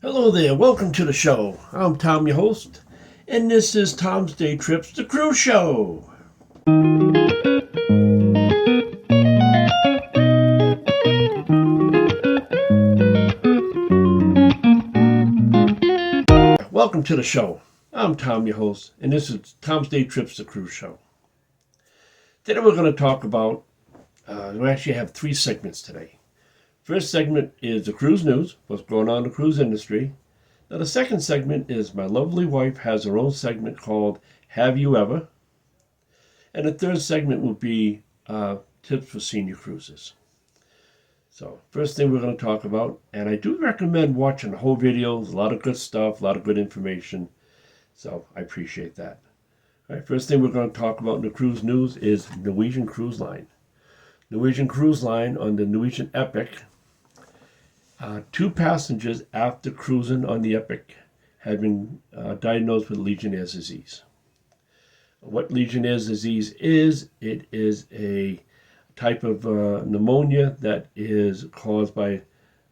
Hello there, welcome to the show. I'm Tom, your host, and this is Tom's Day Trips, the Cruise Show. Welcome to the show. I'm Tom, your host, and this is Tom's Day Trips, the Cruise Show. Today we're going to talk about, we actually have three segments today. First segment is the cruise news, what's going on in the cruise industry. Now the second segment is my lovely wife has her own segment called Have You Ever? And the third segment will be tips for senior cruises. So first thing we're going to talk about, and I do recommend watching the whole video. There's a lot of good stuff, a lot of good information. So I appreciate that. All right, first thing we're going to talk about in the cruise news is Norwegian Cruise Line. Norwegian Cruise Line on the Norwegian Epic. 2 passengers after cruising on the Epic have been diagnosed with legionnaires disease. What legionnaires disease is, it is a type of pneumonia that is caused by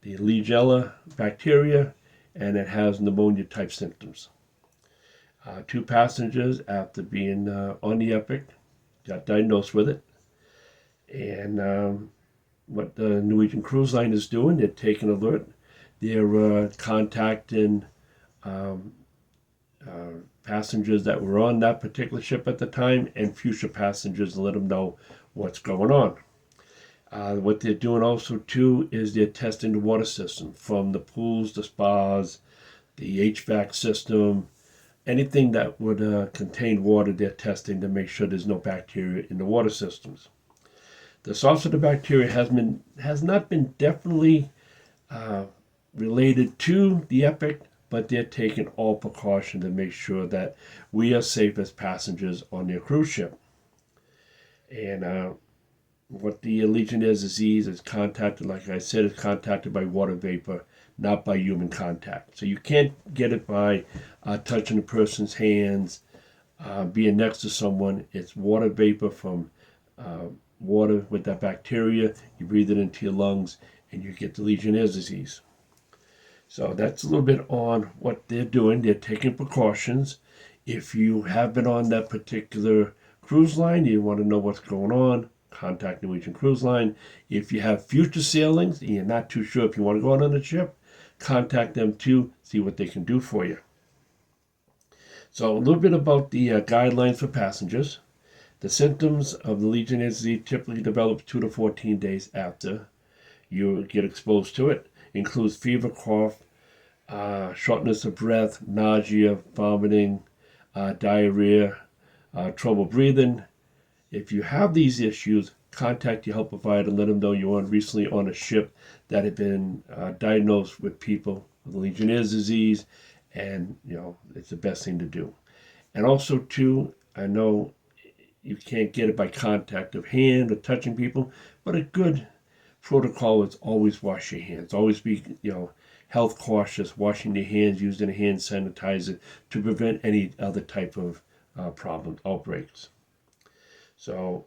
the Legionella bacteria, and it has pneumonia type symptoms. 2 passengers after being on the Epic got diagnosed with it, and what the Norwegian Cruise Line is doing, they're taking alert. They're contacting passengers that were on that particular ship at the time and future passengers to let them know what's going on. What they're doing also too is they're testing the water system from the pools, the spas, the HVAC system, anything that would contain water. They're testing to make sure there's no bacteria in the water systems. The source of the bacteria has not been definitely related to the Epic, but they're taking all precaution to make sure that we are safe as passengers on their cruise ship. And what the Legionnaires disease is contacted, like I said, is contacted by water vapor, not by human contact. So you can't get it by touching a person's hands, being next to someone. It's water vapor from water with that bacteria. You breathe it into your lungs, and you get the Legionnaires disease. So that's a little bit on what they're doing. They're taking precautions. If you have been on that particular cruise line, you want to know what's going on, contact Norwegian Cruise Line. If you have future sailings and you're not too sure if you want to go on the ship, contact them too, see what they can do for you. So a little bit about the guidelines for passengers. The symptoms of the Legionnaires disease typically develop 2 to 14 days after you get exposed to it. Includes fever, cough, shortness of breath, nausea, vomiting, diarrhea, trouble breathing. If you have these issues, contact your health provider and let them know you were recently on a ship that had been diagnosed with people with Legionnaires disease, and it's the best thing to do. And also too, I know you can't get it by contact of hand or touching people, but a good protocol is always wash your hands. Always be, health cautious, washing your hands, using a hand sanitizer to prevent any other type of problems, outbreaks. So,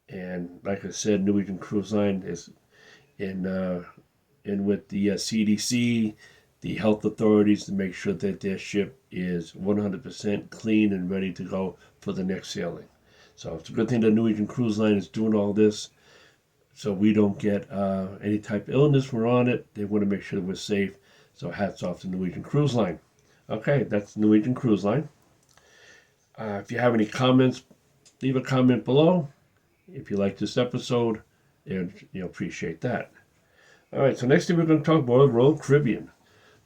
and like I said, Norwegian Cruise Line is in with the CDC, the health authorities, to make sure that their ship is 100% clean and ready to go for the next sailing. So it's a good thing that Norwegian Cruise Line is doing all this, so we don't get any type of illness. We're on it. They want to make sure that we're safe. So hats off to Norwegian Cruise Line. Okay, that's Norwegian Cruise Line. If you have any comments, leave a comment below. If you like this episode, appreciate that. All right, so next thing we're going to talk about Royal Caribbean.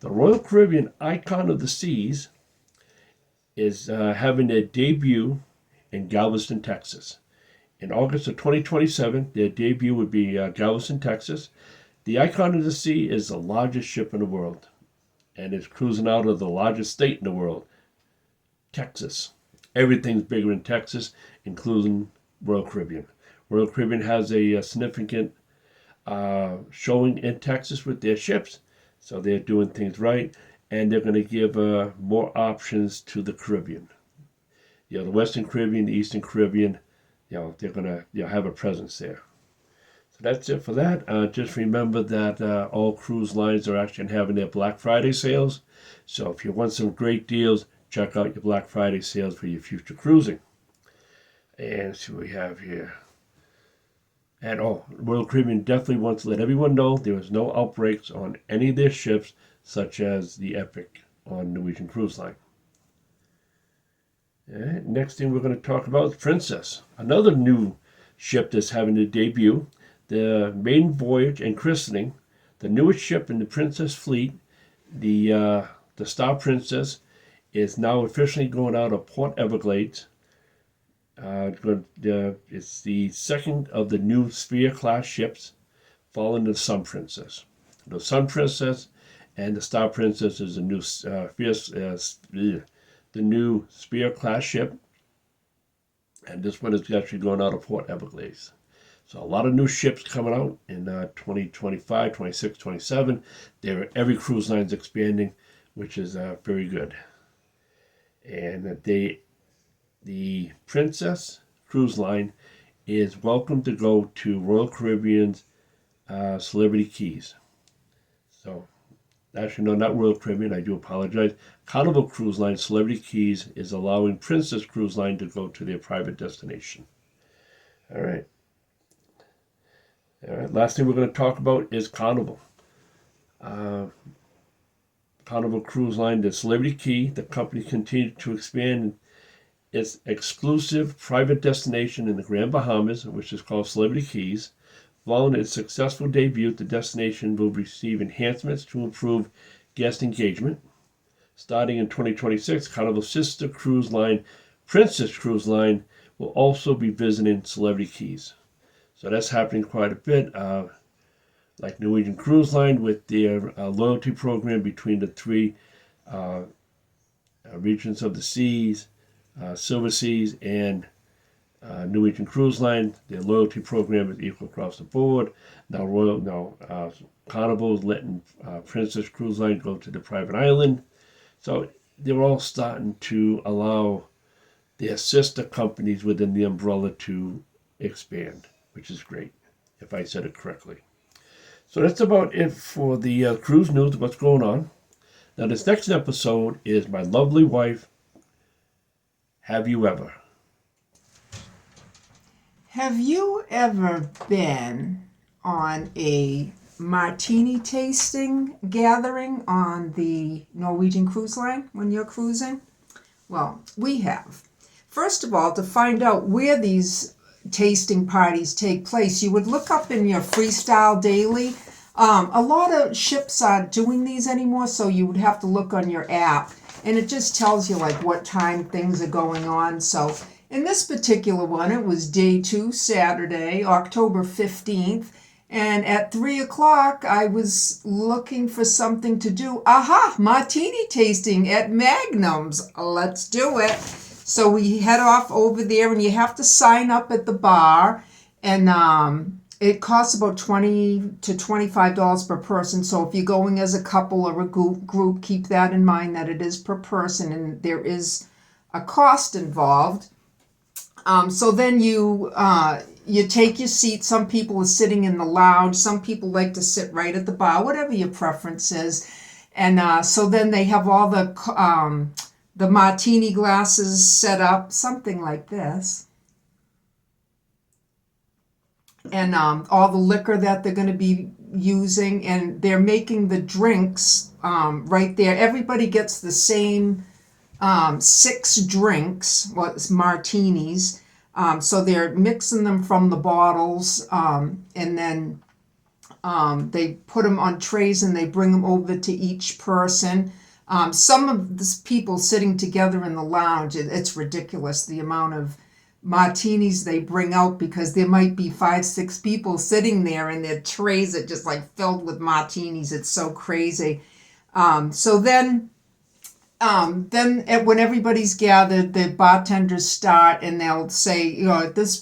The Royal Caribbean Icon of the Seas is having their debut in Galveston, Texas. In August of 2027, their debut would be Galveston, Texas. The Icon of the Sea is the largest ship in the world, and it's cruising out of the largest state in the world, Texas. Everything's bigger in Texas, including Royal Caribbean. Royal Caribbean has a significant showing in Texas with their ships, so they're doing things right, and they're going to give more options to the Caribbean. The Western Caribbean, the Eastern Caribbean, they're going to have a presence there. So that's it for that. Just remember that all cruise lines are actually having their Black Friday sales. So if you want some great deals, check out your Black Friday sales for your future cruising. And see what we have here. And Royal Caribbean definitely wants to let everyone know there was no outbreaks on any of their ships, such as the Epic on Norwegian Cruise Line. All right, next thing we're going to talk about is Princess, another new ship that's having a debut. The maiden voyage and christening, the newest ship in the Princess fleet, the Star Princess, is now officially going out of Port Everglades. It's the second of the new Spear-class ships, following the Sun Princess. The Sun Princess and the Star Princess is the new Spear-class ship, and this one is actually going out of Port Everglades. So a lot of new ships coming out in 2025, 26, 27. Every cruise line's expanding, which is very good. And the Princess Cruise Line is welcome to go to Royal Caribbean's Celebrity Keys. So, actually, no, not Royal Caribbean, I do apologize. Carnival Cruise Line Celebrity Keys is allowing Princess Cruise Line to go to their private destination. All right. Last thing we're going to talk about is Carnival. Carnival Cruise Line, the Celebrity Key, the company continued to expand its exclusive private destination in the Grand Bahamas, which is called Celebrity Keys. Following its successful debut, the destination will receive enhancements to improve guest engagement. Starting in 2026, Carnival's sister cruise line, Princess Cruise Line, will also be visiting Celebrity Keys. So that's happening quite a bit. Like Norwegian Cruise Line with their loyalty program between the three regions of the seas, Silver Seas, and Norwegian Cruise Line. Their loyalty program is equal across the board. Now Carnival is letting Princess Cruise Line go to the private island. So they're all starting to allow their sister companies within the umbrella to expand, which is great, if I said it correctly. So that's about it for the cruise news, what's going on. Now this next episode is my lovely wife, Have You Ever? Have you ever been on a martini tasting gathering on the Norwegian Cruise Line when you're cruising? Well, we have. First of all, to find out where these tasting parties take place, you would look up in your Freestyle Daily. A lot of ships aren't doing these anymore, so you would have to look on your app, and it just tells you like what time things are going on. So in this particular one, it was day 2, Saturday, October 15th, and at 3 o'clock, I was looking for something to do. Aha! Martini tasting at Magnum's. Let's do it. So we head off over there, and you have to sign up at the bar, and it costs about $20 to $25 per person. So if you're going as a couple or a group, keep that in mind that it is per person, and there is a cost involved. So then you take your seat. Some people are sitting in the lounge. Some people like to sit right at the bar, whatever your preference is. And so then they have all the martini glasses set up, something like this. And all the liquor that they're going to be using. And they're making the drinks right there. Everybody gets the same 6 drinks, martinis. So they're mixing them from the bottles, and then they put them on trays and they bring them over to each person. Some of the people sitting together in the lounge, it's ridiculous the amount of martinis they bring out, because there might be 5-6 people sitting there and their trays are just like filled with martinis. It's so crazy. So then when everybody's gathered, the bartenders start and they'll say,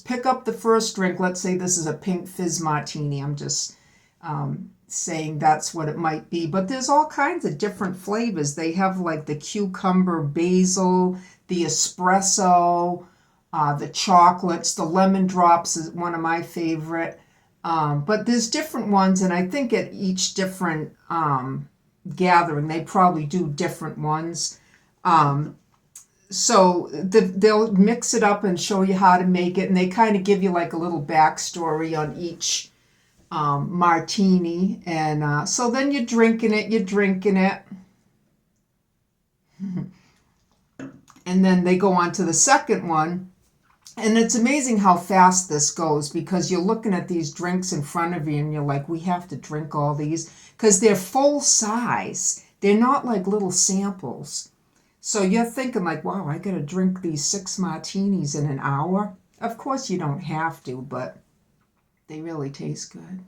pick up the first drink. Let's say this is a pink fizz martini. I'm just saying that's what it might be. But there's all kinds of different flavors. They have like the cucumber basil, the espresso, the chocolates, the lemon drops is one of my favorite. But there's different ones, and I think at each different gathering, they probably do different ones. So they'll mix it up and show you how to make it, and they kind of give you like a little backstory on each martini. And so then you're drinking it. And then they go on to the second one. And it's amazing how fast this goes, because you're looking at these drinks in front of you and you're like, we have to drink all these, because they're full size. They're not like little samples. So you're thinking like, wow, I got to drink these 6 martinis in an hour. Of course you don't have to, but they really taste good.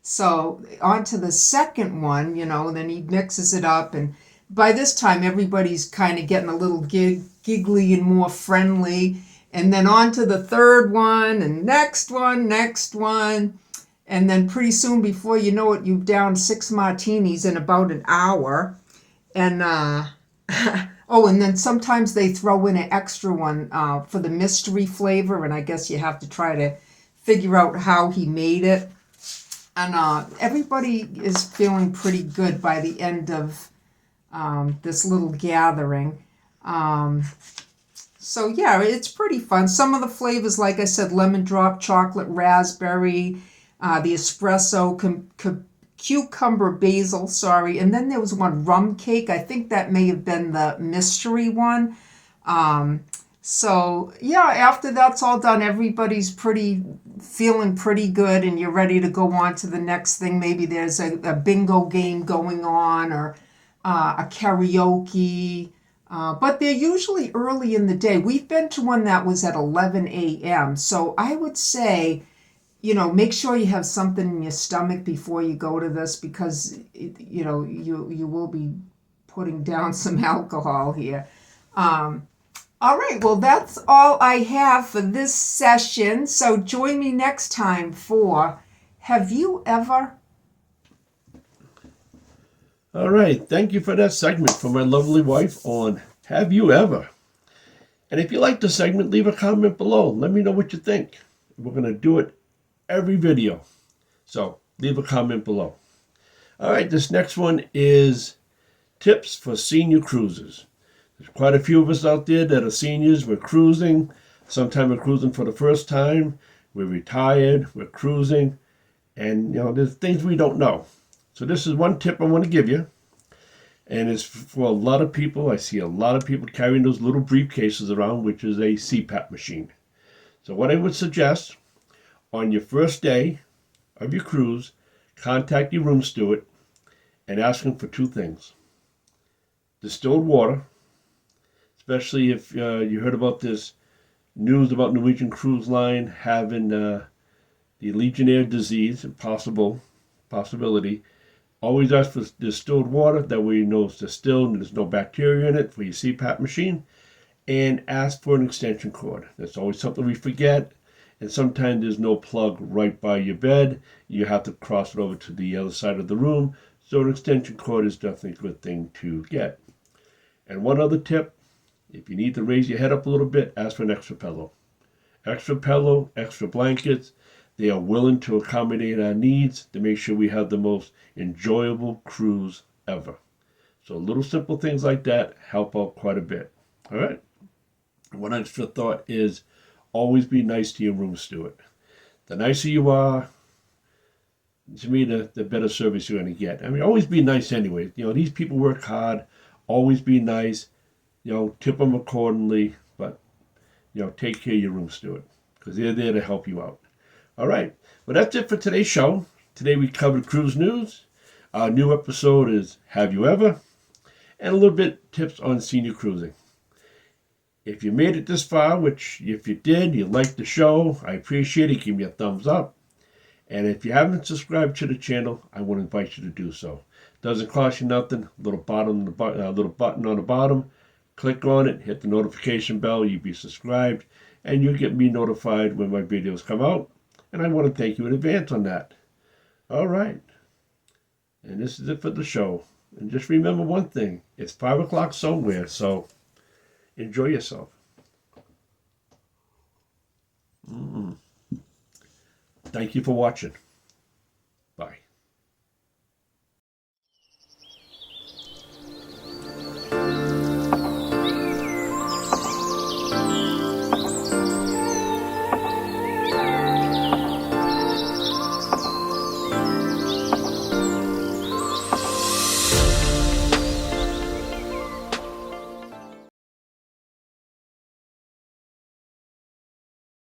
So on to the second one, then he mixes it up, and by this time everybody's kind of getting a little giggly and more friendly. And then on to the third one, and next one. And then pretty soon, before you know it, you've downed 6 martinis in about an hour. And oh, and then sometimes they throw in an extra one for the mystery flavor, and I guess you have to try to figure out how he made it. And everybody is feeling pretty good by the end of this little gathering. So yeah, it's pretty fun. Some of the flavors, like I said, lemon drop, chocolate, raspberry, the espresso, cucumber, basil, and then there was one rum cake. I think that may have been the mystery one. So yeah, after that's all done, everybody's feeling pretty good, and you're ready to go on to the next thing. Maybe there's a bingo game going on, or a karaoke. But they're usually early in the day. We've been to one that was at 11 a.m. So I would say, make sure you have something in your stomach before you go to this, because, you will be putting down some alcohol here. All right, well, that's all I have for this session. So join me next time for Have You Ever? All right, thank you for that segment from my lovely wife on Have You Ever? And if you like the segment, leave a comment below. Let me know what you think. We're going to do it every video. So leave a comment below. All right, this next one is tips for senior cruises. There's quite a few of us out there that are seniors. We're cruising. Sometimes we're cruising for the first time. We're retired. We're cruising. And, there's things we don't know. So this is one tip I want to give you. And it's for a lot of people. I see a lot of people carrying those little briefcases around, which is a CPAP machine. So what I would suggest, on your first day of your cruise, contact your room steward and ask him for 2 things. Distilled water, especially if you heard about this news about Norwegian Cruise Line having the legionnaires disease, possibility. Always ask for distilled water, that way you know it's distilled and there's no bacteria in it for your CPAP machine. And ask for an extension cord. That's always something we forget. And sometimes there's no plug right by your bed. You have to cross it over to the other side of the room. So an extension cord is definitely a good thing to get. And one other tip, if you need to raise your head up a little bit, ask for an extra pillow. Extra pillow, extra blankets. They are willing to accommodate our needs to make sure we have the most enjoyable cruise ever. So little simple things like that help out quite a bit. All right. One extra thought is always be nice to your room steward. The nicer you are, to me, the better service you're going to get. I mean, always be nice anyway. These people work hard. Always be nice. Tip them accordingly. But, take care of your room steward, because they're there to help you out. All right. Well, that's it for today's show. Today we covered cruise news. Our new episode is Have You Ever? And a little bit tips on senior cruising. If you made it this far, which if you did, you liked the show, I appreciate it. Give me a thumbs up. And if you haven't subscribed to the channel, I want to invite you to do so. Doesn't cost you nothing. Little button on the bottom. Click on it, hit the notification bell. You'll be subscribed, and you'll get me notified when my videos come out. And I want to thank you in advance on that. All right. And this is it for the show. And just remember one thing. It's 5 o'clock somewhere, so enjoy yourself. Thank you for watching. Bye.